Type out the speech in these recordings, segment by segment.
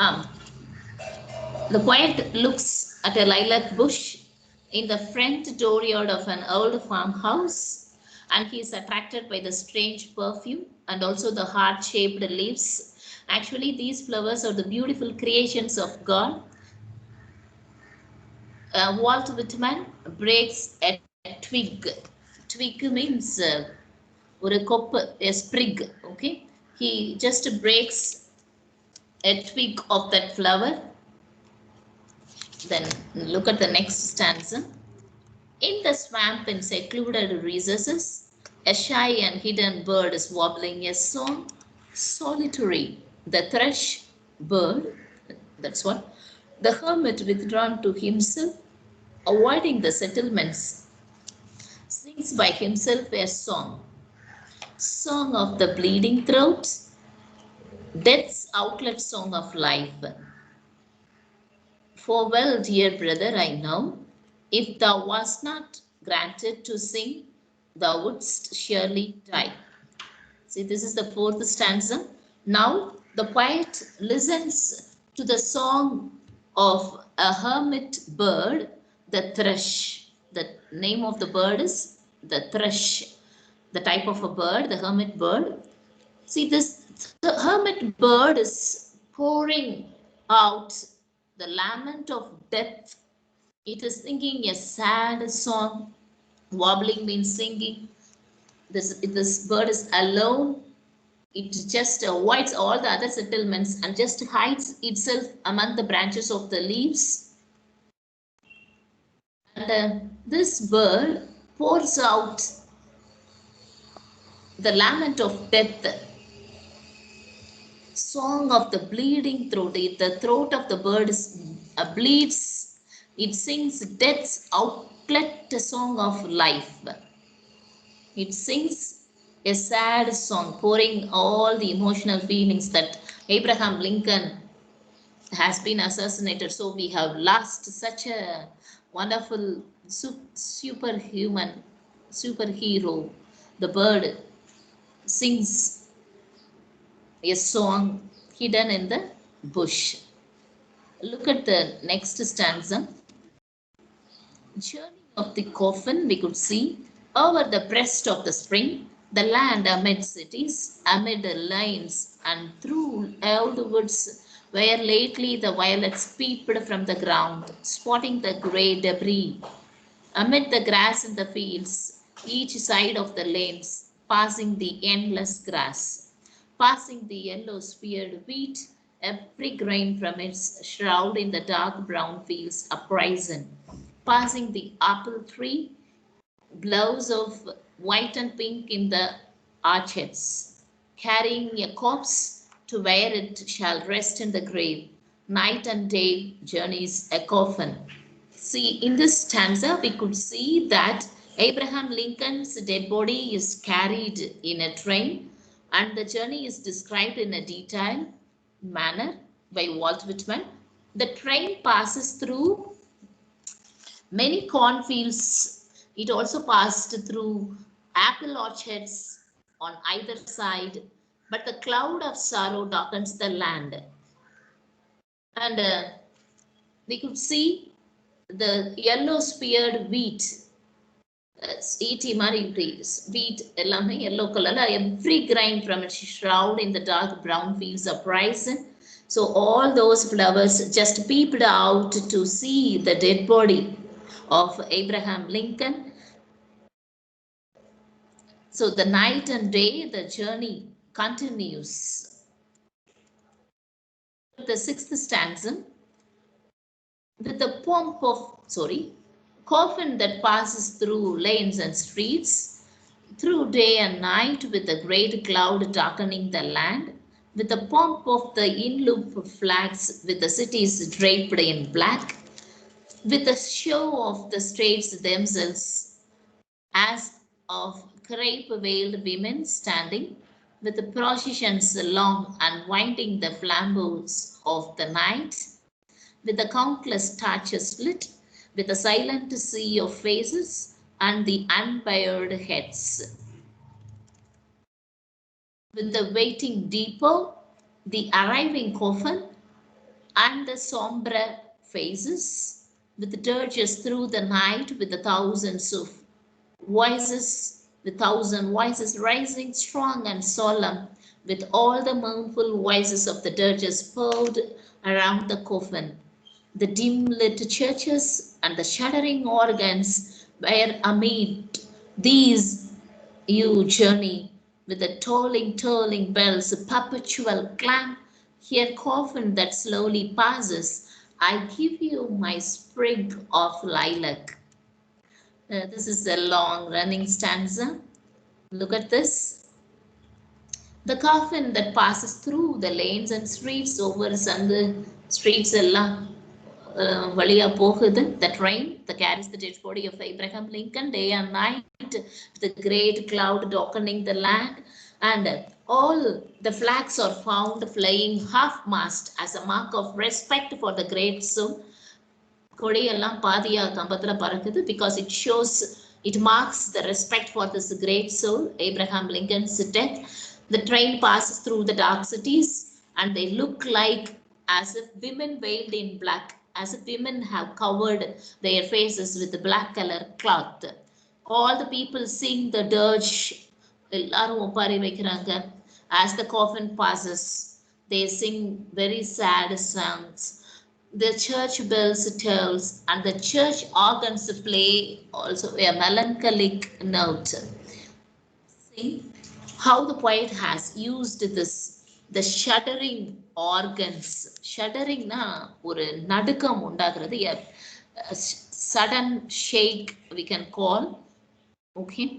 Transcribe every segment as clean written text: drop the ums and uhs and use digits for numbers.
Um, the poet looks at a lilac bush in the front dooryard of an old farmhouse, and he is attracted by the strange perfume and also the heart-shaped leaves. Actually, these flowers are the beautiful creations of God. Walt Whitman breaks a twig. Twig means ஒரு கொப்பு, a sprig. Okay, he just breaks a twig of that flower. Then look at the next stanza. In the swamp in secluded recesses, a shy and hidden bird is warbling a song, solitary. The thrush bird, that's what, the hermit withdrawn to himself, avoiding the settlements, sings by himself a song, song of the bleeding throat, death's outlet song of life. For well, dear brother, I know, if thou wast not granted to sing, thou wouldst surely die. See, this is the fourth stanza. Now the poet listens to the song of a hermit bird, the thrush. The name of the bird is the thrush, the type of a bird, the hermit bird. See, the hermit bird is pouring out the lament of death. It is singing a sad song. Wobbling means singing. This bird is alone. It just avoids all the other settlements and just hides itself among the branches of the leaves. And this bird pours out the lament of death, song of the bleeding throat. The throat of the bird bleeds. It sings death's outlet song of life. It sings a sad song, pouring all the emotional feelings that Abraham Lincoln has been assassinated. So we have lost such a wonderful superhuman superhero. The bird sings a song hidden in the bush. Look at the next stanza. Journey of the coffin, we could see over the breast of the spring, the land amid cities, amid the lanes, and through old woods where lately the violets peeped from the ground, spotting the grey debris. Amid the grass in the fields, each side of the lanes, passing the endless grass, passing the yellow speared wheat, every grain from its shroud in the dark brown fields uprisen, passing the apple tree, blouse of white and pink in the arches, carrying a corpse to where it shall rest in the grave. Night and day journeys a coffin. See, in this stanza, we could see that Abraham Lincoln's dead body is carried in a train, and the journey is described in a detailed manner by Walt Whitman. The train passes through many cornfields. It also passed through apple orchards on either side, but the cloud of sorrow darkens the land. And we could see the yellow speared wheat. Eaty trees, wheat, yellow color, every grain from its shroud in the dark brown fields uprising. So all those flowers just peeped out to see the dead body of Abraham Lincoln. So the night and day, the journey continues. The sixth stanza, with the pomp of, coffin that passes through lanes and streets, through day and night, with the great cloud darkening the land, with the pomp of the in-loop flags, with the cities draped in black, with the show of the streets themselves as of crape-veiled women standing, with the processions long and winding the flambeaux of the night, with the countless torches lit, with a silent sea of faces and the unbared heads. With the waiting depot, the arriving coffin, and the sombre faces, with dirges through the night, with the thousands of voices, the thousand voices rising strong and solemn, with all the mournful voices of the dirges poured around the coffin. The dim lit churches and the shuddering organs were amid these you journey with the tolling bells, a perpetual clang, here coffin that slowly passes. I give you my sprig of lilac. This is a long running stanza. Look at this. The coffin that passes through the lanes and streets over and the streets எல்லாம் வழியா போகுது. The train that carries the dead body of Abraham Lincoln day and night, the great cloud darkening the land, and all the flags are found flying half-mast as a mark of respect for the great soul. கொடியெல்லாம் பாதியா கம்பத்துல பறக்குது because it marks the respect for this great soul, Abraham Lincoln's death. The train passes through the dark cities and they look like as if women veiled in black, as if women have covered their faces with the black color cloth. All the people sing the dirge. எல்லாரும் ஒப்பாரி வைக்கிறாங்க. As the coffin passes, they sing very sad songs. The church bells tolls and the church organs play also a melancholic note. See how the poet has used this, the shuddering organs. Shuddering na ஒரு நடுக்கம் உண்டாகிறது, a sudden shake we can call. Okay,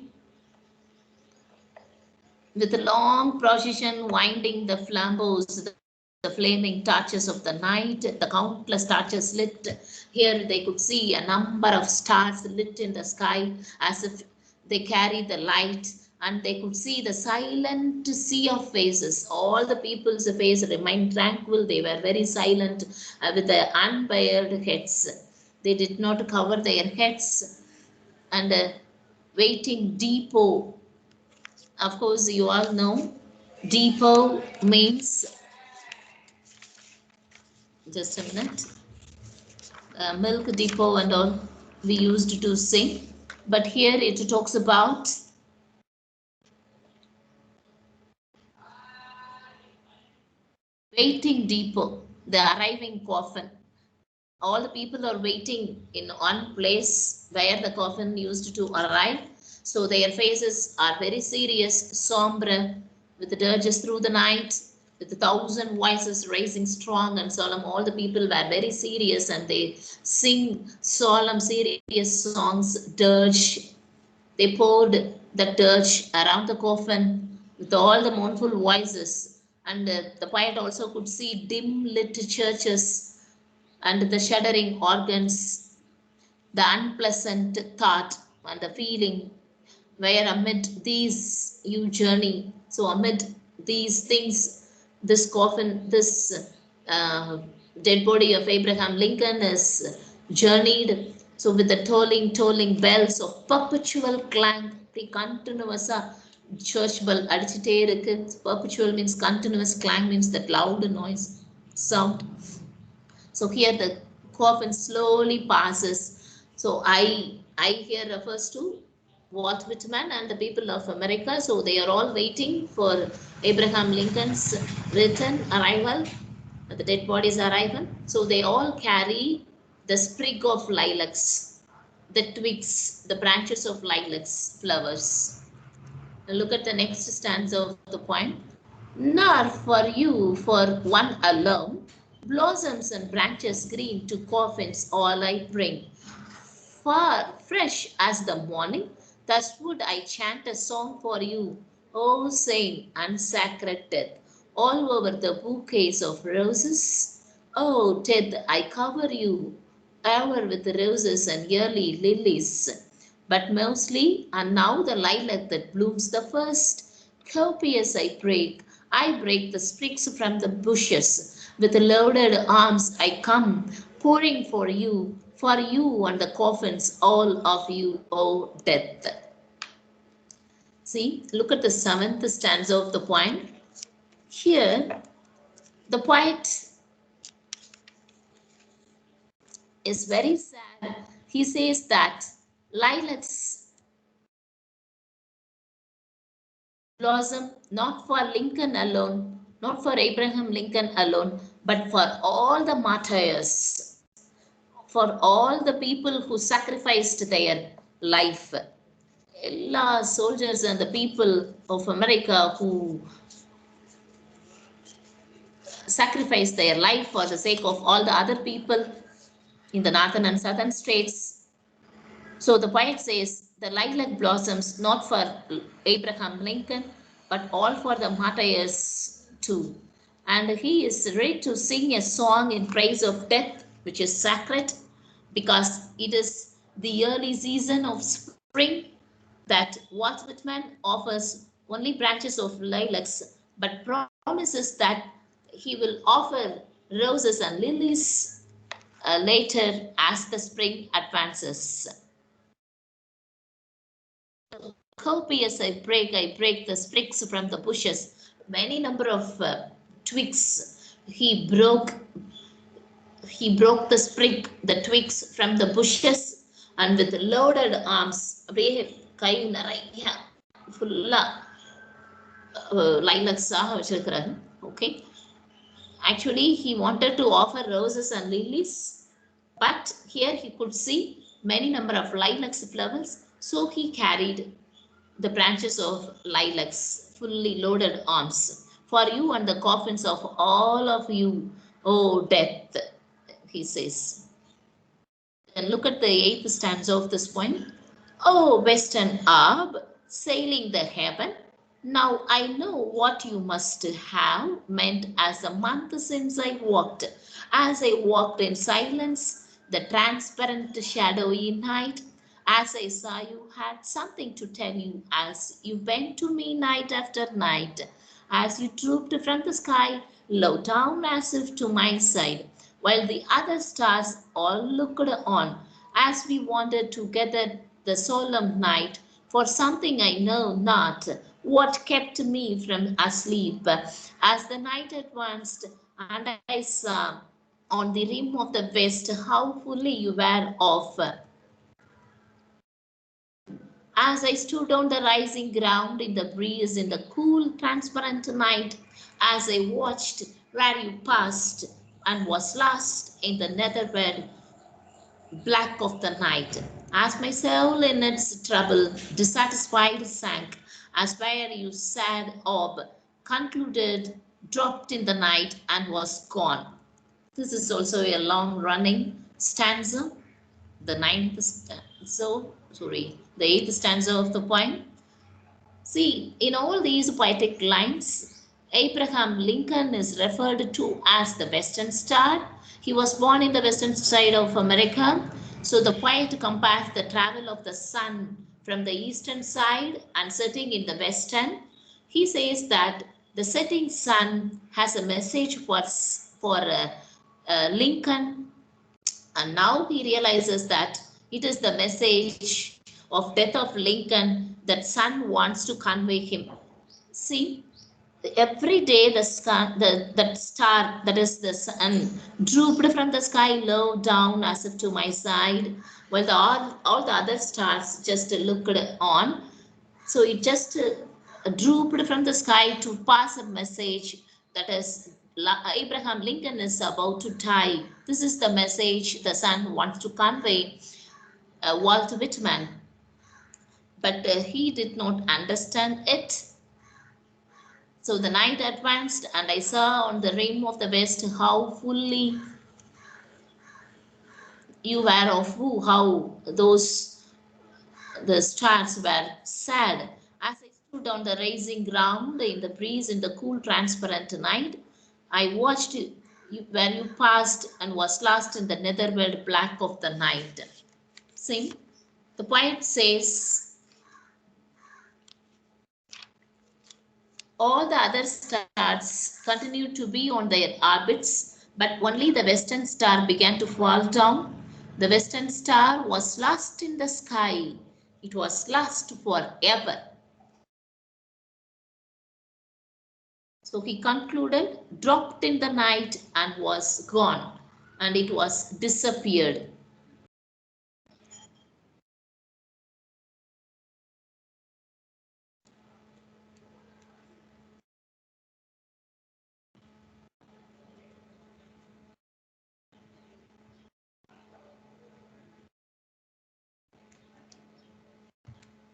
with a long procession winding the flambeaux, the flaming torches of the night, the countless torches lit. Here they could see a number of stars lit in the sky as if they carry the light, and they could see the silent sea of faces. All the people's faces remained tranquil. They were very silent with their unbared heads. They did not cover their heads and waiting depot. Of course, you all know depot means, just a minute, milk depot and all we used to sing, but here it talks about waiting depot, the arriving coffin. All the people are waiting in one place where the coffin used to arrive, so their faces are very serious, sombre, with the dirges through the night, with 1,000 voices raising strong and solemn. All the people were very serious and they sing solemn, serious songs, dirge. They poured the dirge around the coffin with all the mournful voices. And the poet also could see dim lit churches and the shuddering organs, the unpleasant thought and the feeling where amid these you journey. So amid these things, this coffin, this dead body of Abraham Lincoln is journeyed. So with the tolling bells of perpetual clang, the continuous church bell அடிச்சிட்டே இருக்கு. Perpetual means continuous, clang means that loud noise, sound. So here the coffin slowly passes. So I here refers to Walt Whitman and the people of America. So they are all waiting for Abraham Lincoln's return, arrival, the dead body's arrival. So they all carry the sprig of lilacs, the twigs, the branches of lilacs, flowers. Now look at the next stanza of the poem. Nor for you, for one alone, blossoms and branches green to coffins all I bring. Far fresh as the morning, thus would I chant a song for you, O sane and sacred death, all over the bouquets of roses. Oh, death, I cover you ever with roses and yearly lilies, but mostly, and now the lilac that blooms the first, copious I break the sprigs from the bushes. With loaded arms I come, pouring for you and the coffins, all of you, O death. See, look at the 7th stanza of the poem. Here, the poet is very sad. He says that lilacs blossom not for Lincoln alone, not for Abraham Lincoln alone, but for all the martyrs, for all the people who sacrificed their life. All soldiers and the people of America who sacrificed their life for the sake of all the other people in the northern and southern states. So the poet says the lilac blossoms not for Abraham Lincoln, but all for the martyrs too. And he is ready to sing a song in praise of death, which is sacred, because it is the early season of spring that Walt Whitman offers only branches of lilacs, but promises that he will offer roses and lilies later as the spring advances. Copious I break the sprigs from the bushes. Many number of twigs. He broke the sprig, the twigs from the bushes, and with loaded arms, அப்படியே கை நிறைய ஃபுல்லா லைலக்ஸாக வச்சிருக்கிறாரு. Okay. Actually, he wanted to offer roses and lilies, but here he could see many number of lilacs flowers, so he carried the branches of lilacs, fully loaded arms, for you and the coffins of all of you, O death, he says. And look at the 8th stanza of this poem. Oh, western orb, sailing the heaven, now I know what you must have meant as a month since as I walked in silence, the transparent shadowy night, as I saw you had something to tell you, as you went to me night after night, as you drooped from the sky, low down as if to my side, while the other stars all looked on, as we wandered together the solemn night, for something I know not, what kept me from asleep, as the night advanced, and I saw on the rim of the west how fully you were off. As I stood on the rising ground in the breeze in the cool, transparent night, as I watched where you passed and was lost in the netherworld black of the night, as my soul in its trouble dissatisfied sank, as where you sad orb concluded, dropped in the night and was gone. This is also a long running stanza, the the 8th stanza of the poem. See, in all these poetic lines, Abraham Lincoln is referred to as the Western Star. He was born in the western side of America. So the poet compares the travel of the sun from the eastern side and setting in the western. He says that the setting sun has a message for Lincoln, and now he realizes that it is the message of death of Lincoln that sun wants to convey him. See, every day that star, that is the sun, drooped from the sky low down as if to my side, while all the other stars just looked on. So it just drooped from the sky to pass a message that is Abraham Lincoln is about to die. This is the message the sun wants to convey, Walt Whitman. But he did not understand it. So the night advanced, and I saw on the rim of the west how fully you were of how the stars were sad. As I stood on the rising ground in the breeze in the cool, transparent night, I watched you where you passed and was lost in the netherworld black of the night. See, the poet says, all the other stars continued to be on their orbits, but only the western star began to fall down. The western star was lost in the sky. It was lost forever. So he concluded, dropped in the night and was gone. and it was disappeared.